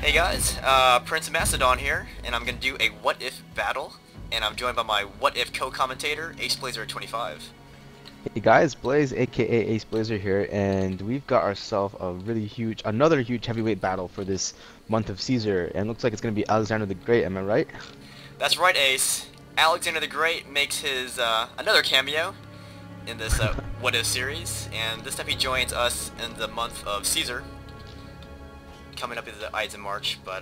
Hey guys, Prince of Macedon here, and I'm gonna do a what if battle, and I'm joined by my what if co-commentator, Ace Blazer 25. Hey guys, Blaze aka Ace Blazer here, and we've got ourselves a really huge, another huge heavyweight battle for this month of Caesar, and looks like it's gonna be Alexander the Great, am I right? That's right, Ace. Alexander the Great makes his another cameo in this what if series, and this time he joins us in the month of Caesar, coming up into the Ides in March. But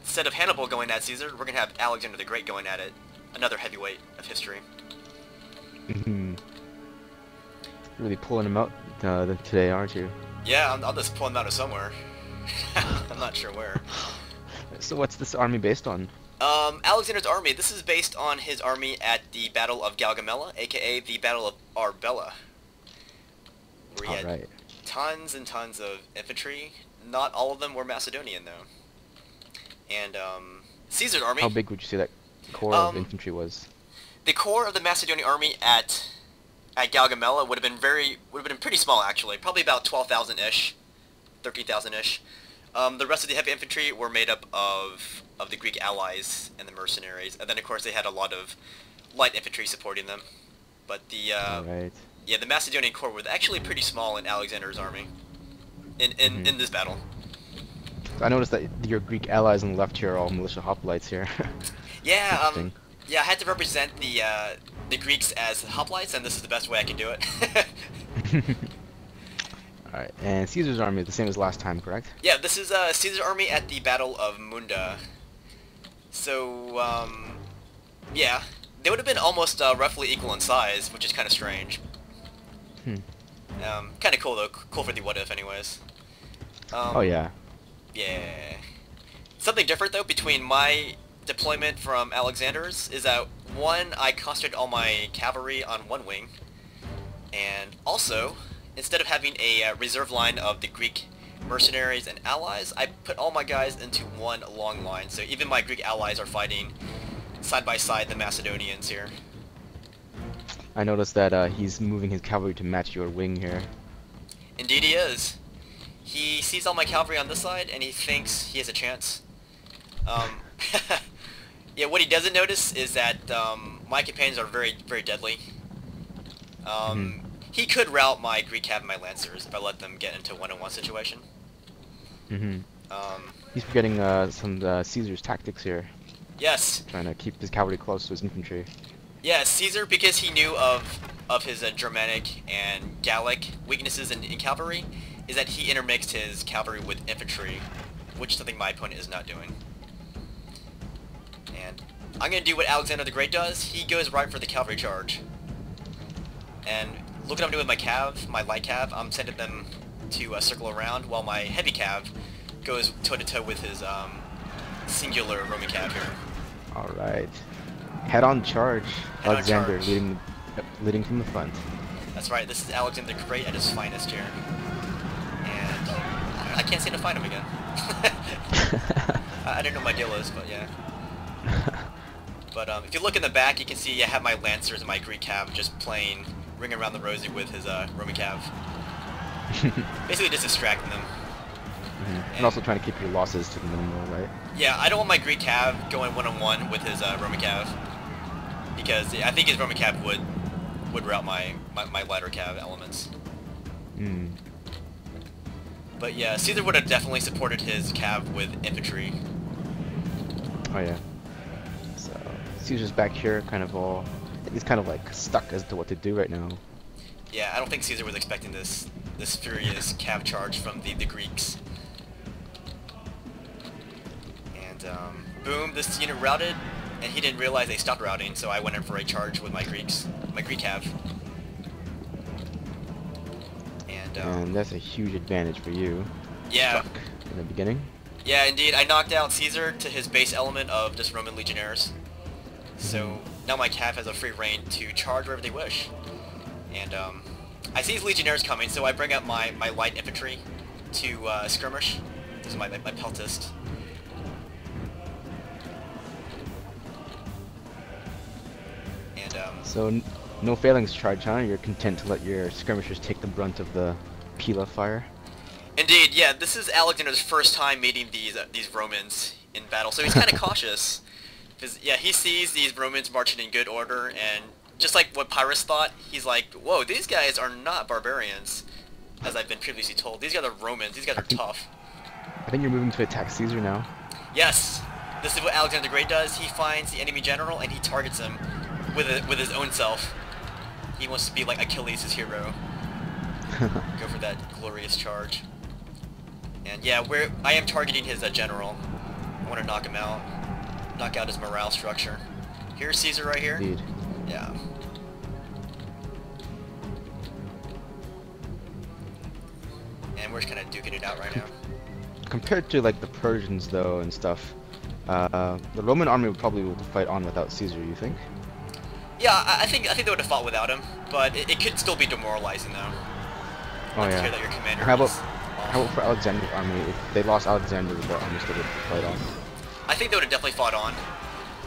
instead of Hannibal going at Caesar, we're gonna have Alexander the Great going at it, another heavyweight of history. Mm-hmm. Really pulling him out today, aren't you? Yeah, I'll just pull him out of somewhere. I'm not sure where. So what's this army based on? Alexander's army, this is based on his army at the Battle of Gaugamela, aka the Battle of Arbela, where he had tons and tons of infantry. Not all of them were Macedonian, though. And, Caesar's army... How big would you say that core of infantry was? The core of the Macedonian army at Gaugamela would have been pretty small, actually. Probably about 12,000-ish, 13,000-ish. The rest of the heavy infantry were made up of the Greek allies and the mercenaries, and then of course they had a lot of light infantry supporting them. But the yeah, the Macedonian corps were actually pretty small in Alexander's army in this battle. I noticed that your Greek allies on the left here are all militia hoplites here. Yeah, yeah, I had to represent the Greeks as hoplites, and this is the best way I can do it. Alright, and Caesar's army is the same as last time, correct? Yeah, this is Caesar's army at the Battle of Munda. So, yeah, they would have been almost roughly equal in size, which is kind of strange. Kind of cool though, cool for the what if anyways. Oh yeah. Yeah. Something different though between my deployment from Alexander's is that one, I concentrated all my cavalry on one wing, and also, instead of having a reserve line of the Greek mercenaries and allies, I put all my guys into one long line, so even my Greek allies are fighting side by side the Macedonians here. I noticed that he's moving his cavalry to match your wing here. Indeed he is. He sees all my cavalry on this side, and he thinks he has a chance. Yeah, what he doesn't notice is that my companions are very, very deadly. He could rout my Greek cav and my lancers if I let them get into one-on-one situation. He's forgetting some Caesar's tactics here. Yes. Trying to keep his cavalry close to his infantry. Yeah, Caesar, because he knew of his Germanic and Gallic weaknesses in cavalry, is that he intermixed his cavalry with infantry, which is something my opponent is not doing. And I'm going to do what Alexander the Great does. He goes right for the cavalry charge. And look what I'm doing with my cav, my light cav. I'm sending them to circle around, while my heavy cav goes toe-to-toe with his singular Roman cav here. Alright. Head-on charge. Alexander charge. Leading from the front. That's right, this is Alexander the Great at his finest here. And I can't seem to find him again. I don't know what my deal is, but yeah. But if you look in the back, you can see I have my lancers and my Greek cav just playing Ring Around the Rosie with his Roman cav. Basically just distracting them. And also trying to keep your losses to the minimum, right? Yeah, I don't want my Greek cav going one-on-one with his Roman cav, because I think his Roman cav would rout my lighter cav elements. But yeah, Caesar would have definitely supported his cav with infantry. Oh yeah. So Caesar's back here, he's kind of like stuck as to what to do right now. Yeah, I don't think Caesar was expecting this furious cav charge from the Greeks. And boom, this unit routed, and he didn't realize they stopped routing, so I went in for a charge with my Greek cav. And that's a huge advantage for you. Yeah. Struck in the beginning. Yeah, indeed. I knocked out Caesar to his base element of just Roman legionnaires. So now my cav has a free reign to charge wherever they wish. And I see his legionnaires coming, so I bring up my light infantry to skirmish. This is my peltist. And so no failings charge, huh? You're content to let your skirmishers take the brunt of the Pila fire? Indeed, yeah. This is Alexander's first time meeting these Romans in battle, so he's kind of cautious. Because yeah, he sees these Romans marching in good order, and just like what Pyrrhus thought, he's like, "Whoa, these guys are not barbarians," as I've been previously told. These guys are Romans. These guys are tough. I think you're moving to attack Caesar now. Yes, this is what Alexander the Great does. He finds the enemy general and he targets him with his own self. He wants to be like Achilles, his hero. Go for that glorious charge. And yeah, I am targeting his general. I want to knock him out. Knock out his morale structure. Here's Caesar right here. Indeed. Yeah. And we're just kind of duking it out right now. Compared to like the Persians though and stuff, the Roman army would probably fight on without Caesar. You think? Yeah, I think they would have fought without him, but it could still be demoralizing though. Oh Like to yeah. hear that your commander How about is how about for Alexander's army? If they lost Alexander, would their army still would fight on? I think they would have definitely fought on.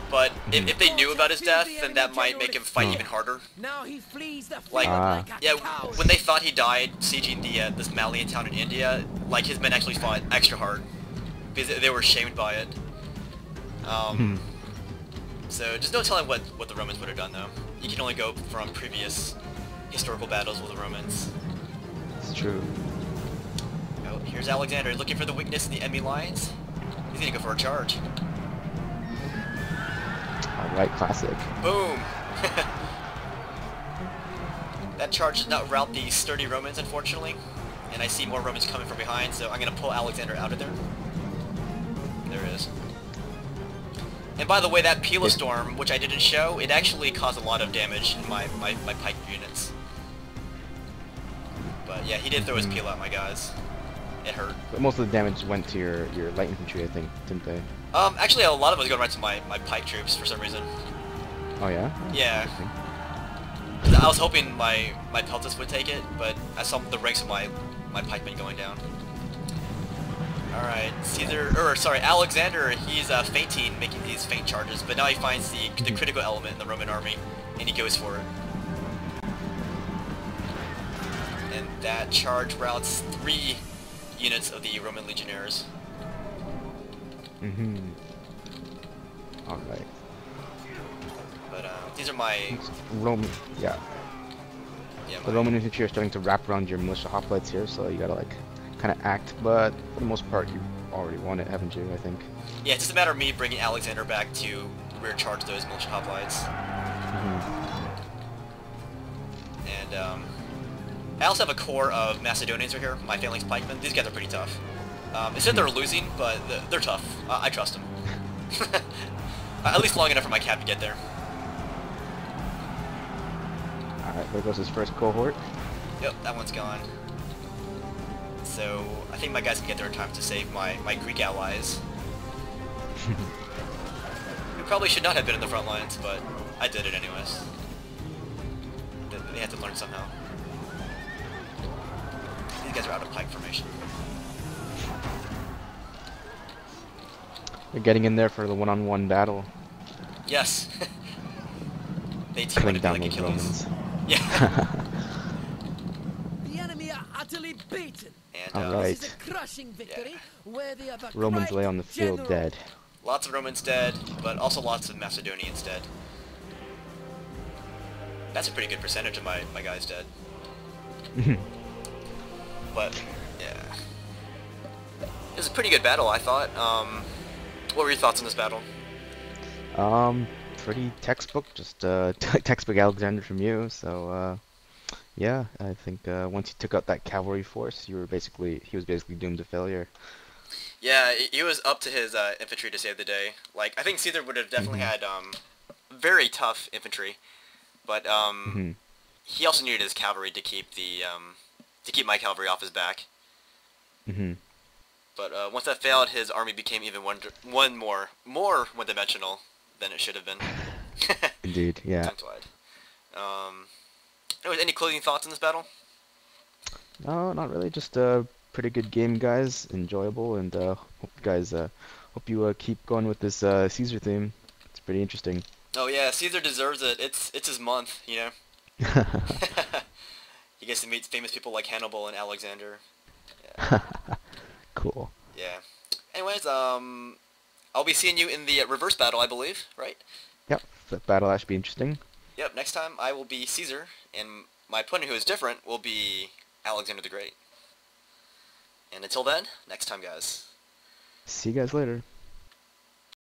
But if they knew about his death, then that might make him fight even harder. Now he flees the Like, like a yeah, coward. when they thought he died sieging this Malian town in India, like his men actually fought extra hard because they were shamed by it. So just no telling what the Romans would have done though. You can only go from previous historical battles with the Romans. It's true. Oh, here's Alexander looking for the weakness in the enemy lines. He's gonna go for a charge. Alright, classic. Boom! That charge did not rout the sturdy Romans, unfortunately. And I see more Romans coming from behind, so I'm going to pull Alexander out of there. There it is. And by the way, that Pila Storm, which I didn't show, it actually caused a lot of damage in my pike units. But yeah, he did throw his Pila at my guys. It hurt. But most of the damage went to your light infantry, I think, didn't they? Actually, a lot of it was going right to my pike troops for some reason. Oh yeah? Yeah. I was hoping my peltas would take it, but I saw the ranks of my pikemen going down. Alright, Alexander, he's feinting, making these feint charges, but now he finds the critical element in the Roman army, and he goes for it. And that charge routs 3 units of the Roman legionnaires. Alright. But these are my... Roman, yeah. Yeah, The Roman infantry are starting to wrap around your militia hoplites here, so you gotta like kind of act, but for the most part you already won it, haven't you, I think? Yeah, it's just a matter of me bringing Alexander back to rear charge those militia hoplites. And I also have a corps of Macedonians right here, my phalanx pikemen. These guys are pretty tough. They said they're losing, but they're tough. I trust them. At least long enough for my cap to get there. Alright, there goes his first cohort. Yep, that one's gone. So, I think my guys can get there in time to save my Greek allies. Who probably should not have been in the front lines, but I did it anyways. They had to learn somehow. These guys are out of pike formation. They're getting in there for the one-on-one battle. Yes. They too Cutting want to be down like those Achilles. Romans. Yeah. The enemy are utterly beaten. And Alright. This is a crushing victory worthy of a Romans great lay on the field general. dead. lots of Romans dead, but also lots of Macedonians dead. That's a pretty good percentage of my guys dead. But, yeah. It was a pretty good battle, I thought. What were your thoughts on this battle? Pretty textbook, just textbook Alexander from you. So yeah, I think once you took out that cavalry force, he was basically doomed to failure. Yeah, he was up to his infantry to save the day. Like, I think Caesar would have definitely had very tough infantry, but he also needed his cavalry to keep my cavalry off his back. But once that failed, his army became even more one-dimensional than it should have been. Indeed, yeah. Tongue-tied. Anyways, any closing thoughts on this battle? No, not really. Just a pretty good game, guys. Enjoyable, and hope you guys hope you keep going with this Caesar theme. It's pretty interesting. Oh yeah, Caesar deserves it. It's his month, you know. He gets to meet famous people like Hannibal and Alexander. Yeah. Cool. Yeah. Anyways, I'll be seeing you in the reverse battle, I believe, right? Yep, that battle that should be interesting. Yep, next time I will be Caesar, and my opponent, who is different, will be Alexander the Great. And until then, next time, guys. See you guys later.